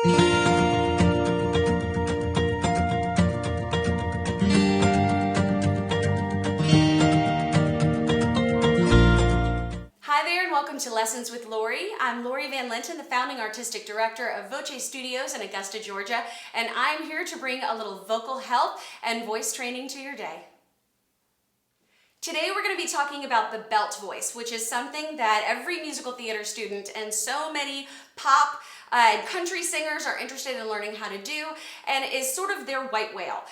Hi there and welcome to Lessons with Lori. I'm Lori Van Linton, the founding artistic director of VOCE Studios in Augusta, Georgia, and I'm here to bring a little vocal health and voice training to your day. Today we're going to be talking about the belt voice, which is something that every musical theater student and so many pop and country singers are interested in learning how to do, and is sort of their white whale.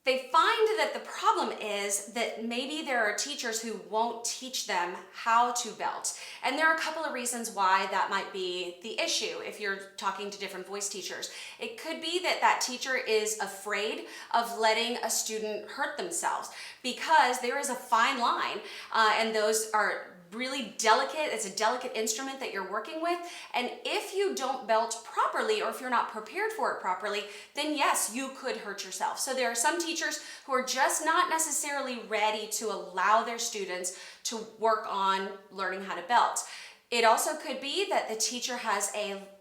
They find that the problem is that maybe there are teachers who won't teach them how to belt. And there are a couple of reasons why that might be the issue if you're talking to different voice teachers. It could be that that teacher is afraid of letting a student hurt themselves because there is a fine line and those are really delicate. It's a delicate instrument that you're working with, and if you don't belt properly or if you're not prepared for it properly, then yes, you could hurt yourself. So there are some teachers who are just not necessarily ready to allow their students to work on learning how to belt. It also could be that the teacher has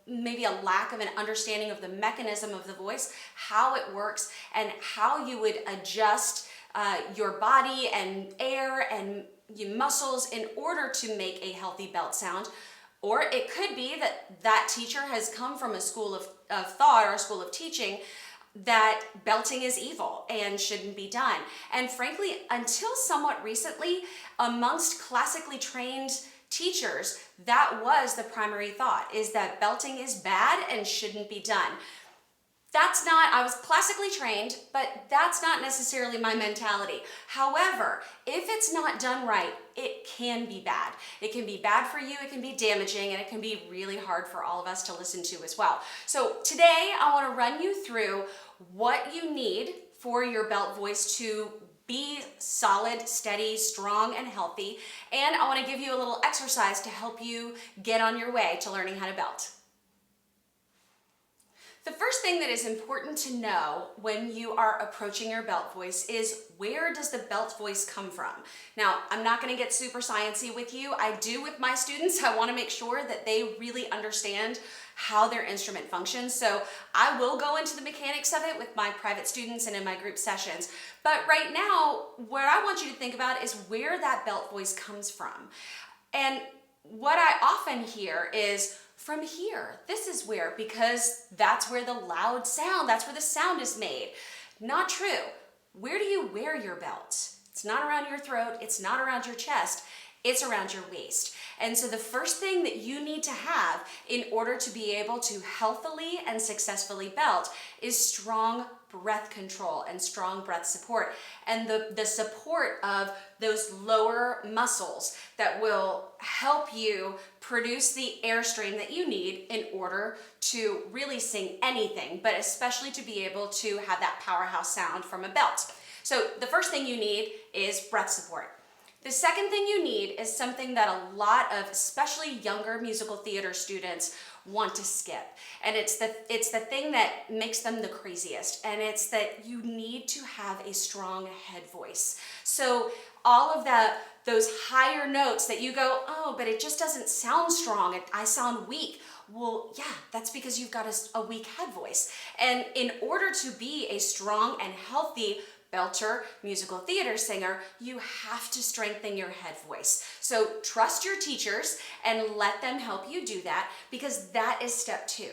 maybe a lack of an understanding of the mechanism of the voice, how it works, and how you would adjust your body and air and your muscles in order to make a healthy belt sound. Or it could be that that teacher has come from a school of thought or a school of teaching that belting is evil and shouldn't be done. And frankly, until somewhat recently, amongst classically trained teachers, that was the primary thought, is that belting is bad and shouldn't be done. I was classically trained, but that's not necessarily my mentality. However, if it's not done right, it can be bad. It can be bad for you, it can be damaging, and it can be really hard for all of us to listen to as well. So today I want to run you through what you need for your belt voice to be solid, steady, strong, and healthy. And I want to give you a little exercise to help you get on your way to learning how to belt. The first thing that is important to know when you are approaching your belt voice is, where does the belt voice come from? Now, I'm not going to get super sciencey with you. I do with my students. I want to make sure that they really understand how their instrument functions. So I will go into the mechanics of it with my private students and in my group sessions. But right now, what I want you to think about is where that belt voice comes from. And what I often hear is, from here, this is where, because that's where the loud sound, that's where the sound is made. Not true. Where do you wear your belt? It's not around your throat, it's not around your chest, it's around your waist. And so the first thing that you need to have in order to be able to healthily and successfully belt is strong breath control and strong breath support, and the support of those lower muscles that will help you produce the airstream that you need in order to really sing anything, but especially to be able to have that powerhouse sound from a belt. So the first thing you need is breath support. The second thing you need is something that a lot of, especially younger musical theater students, want to skip. And it's the thing that makes them the craziest. And it's that you need to have a strong head voice. So all of those higher notes that you go, oh, but it just doesn't sound strong, I sound weak. Well, yeah, that's because you've got a weak head voice. And in order to be a strong and healthy belter, musical theater singer, you have to strengthen your head voice. So trust your teachers and let them help you do that, because that is step 2.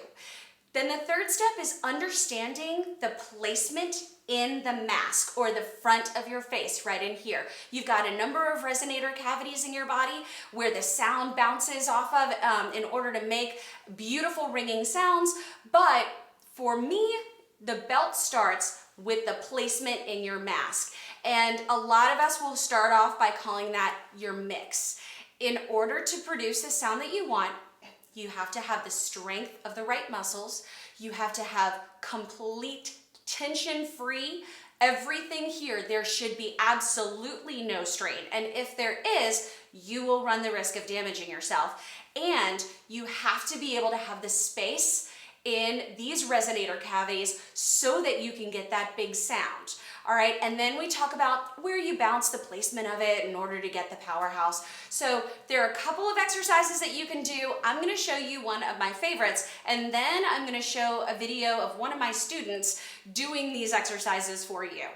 Then the third step is understanding the placement in the mask, or the front of your face, right in here. You've got a number of resonator cavities in your body where the sound bounces off of in order to make beautiful ringing sounds. But for me, the belt starts with the placement in your mask. And a lot of us will start off by calling that your mix. In order to produce the sound that you want, you have to have the strength of the right muscles. You have to have complete tension-free. Everything here, there should be absolutely no strain. And if there is, you will run the risk of damaging yourself. And you have to be able to have the space in these resonator cavities so that you can get that big sound. all right? And then we talk about where you bounce the placement of it in order to get the powerhouse. So there are a couple of exercises that you can do. I'm gonna show you one of my favorites, and then I'm gonna show a video of one of my students doing these exercises for you.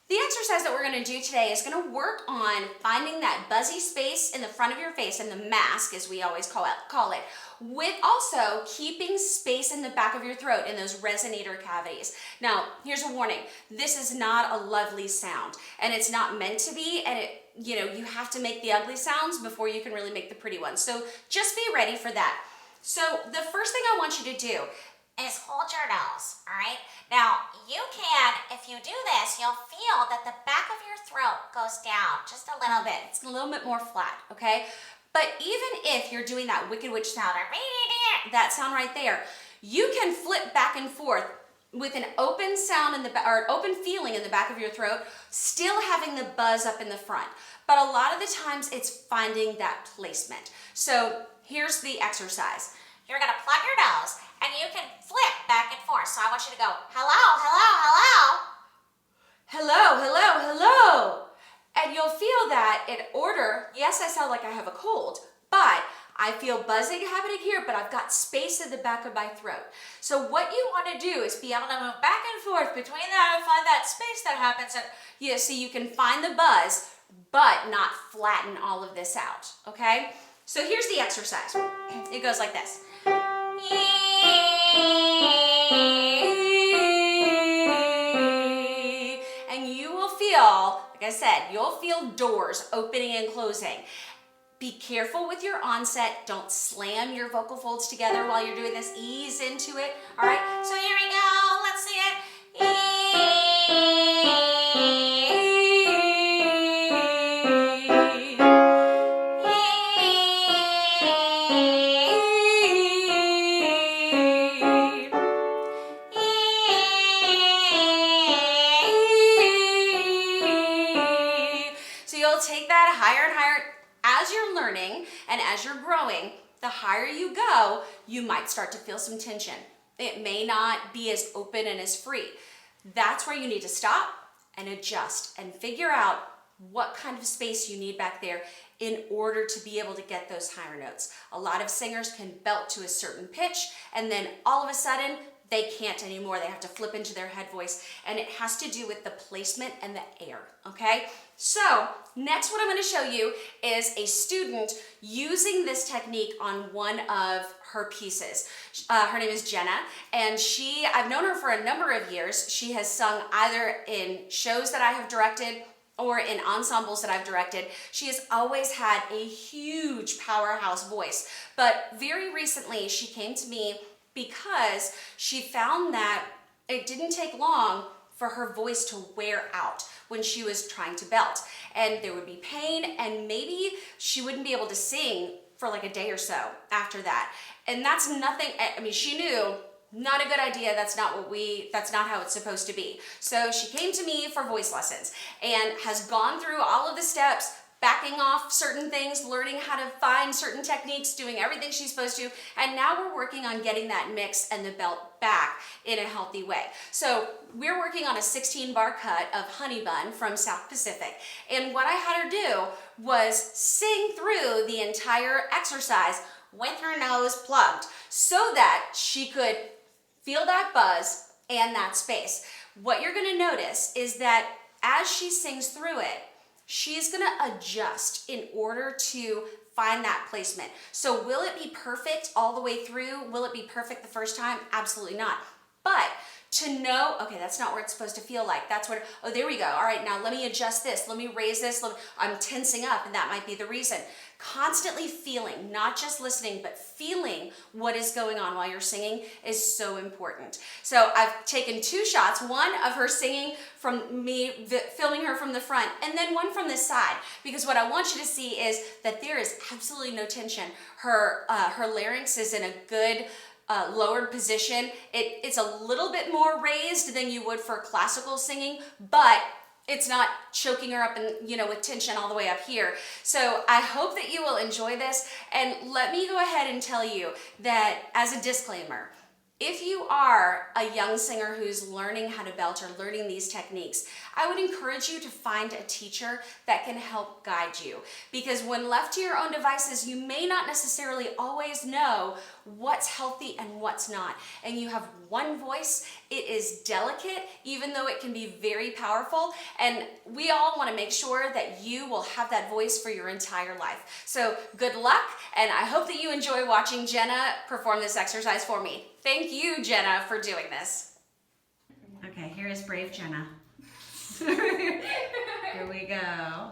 The exercise that we're going to do today is going to work on finding that buzzy space in the front of your face, and the mask, as we always call it, with also keeping space in the back of your throat in those resonator cavities. Now, here's a warning. This is not a lovely sound, and it's not meant to be, and you have to make the ugly sounds before you can really make the pretty ones. So just be ready for that. So the first thing I want you to do is hold your nose, all right? Now, you can, if you do this, you'll feel that the back of your throat goes down just a little bit. It's a little bit more flat, okay? But even if you're doing that Wicked Witch sound, or that sound right there, you can flip back and forth with an open sound in the or an open feeling in the back of your throat, still having the buzz up in the front. But a lot of the times it's finding that placement. So here's the exercise. You're gonna plug your nose, and you can flip back and forth. So I want you to go, hello, hello, hello. Hello, hello, hello. And you'll feel that in order. Yes, I sound like I have a cold, but I feel buzzing happening here, but I've got space in the back of my throat. So what you want to do is be able to move back and forth between that and find that space that happens. And so you can find the buzz, but not flatten all of this out, okay? So here's the exercise. It goes like this. And you will feel, like I said, you'll feel doors opening and closing. Be careful with your onset. Don't slam your vocal folds together while you're doing this. Ease into it. All right, so here we go. Let's see it. So you'll take that higher and higher. As you're learning and as you're growing, the higher you go, you might start to feel some tension. It may not be as open and as free. That's where you need to stop and adjust and figure out what kind of space you need back there in order to be able to get those higher notes. A lot of singers can belt to a certain pitch, and then all of a sudden, they can't anymore. They have to flip into their head voice, and it has to do with the placement and the air, okay? So next, what I'm gonna show you is a student using this technique on one of her pieces. Her name is Jenna, and I've known her for a number of years. She has sung either in shows that I have directed or in ensembles that I've directed. She has always had a huge powerhouse voice, but very recently she came to me because she found that it didn't take long for her voice to wear out when she was trying to belt. And there would be pain, and maybe she wouldn't be able to sing for like a day or so after that. And that's nothing, I mean, she knew, not a good idea, that's not how it's supposed to be. So she came to me for voice lessons and has gone through all of the steps, backing off certain things, learning how to find certain techniques, doing everything she's supposed to, and now we're working on getting that mix and the belt back in a healthy way. So we're working on a 16-bar cut of Honey Bun from South Pacific, and what I had her do was sing through the entire exercise with her nose plugged so that she could feel that buzz and that space. What you're gonna notice is that as she sings through it, she's gonna adjust in order to find that placement. So will it be perfect all the way through? Will it be perfect the first time? Absolutely not. But to know, okay, that's not where it's supposed to feel like. That's where, oh, there we go. All right, now let me adjust this. Let me raise this. I'm tensing up, and that might be the reason. Constantly feeling, not just listening, but feeling what is going on while you're singing is so important. So I've taken 2 shots, one of her singing from me, filming her from the front, and then one from the side, because what I want you to see is that there is absolutely no tension. Her larynx is in a good lowered position. It's a little bit more raised than you would for classical singing, but it's not choking her up and, with tension all the way up here. So I hope that you will enjoy this. And let me go ahead and tell you that as a disclaimer, If you are a young singer who's learning how to belt or learning these techniques, I would encourage you to find a teacher that can help guide you. Because when left to your own devices, you may not necessarily always know what's healthy and what's not. And you have one voice. It is delicate, even though it can be very powerful. And we all want to make sure that you will have that voice for your entire life. So good luck, and I hope that you enjoy watching Jenna perform this exercise for me. Thank you, Jenna, for doing this. Okay, here is brave Jenna. Here we go.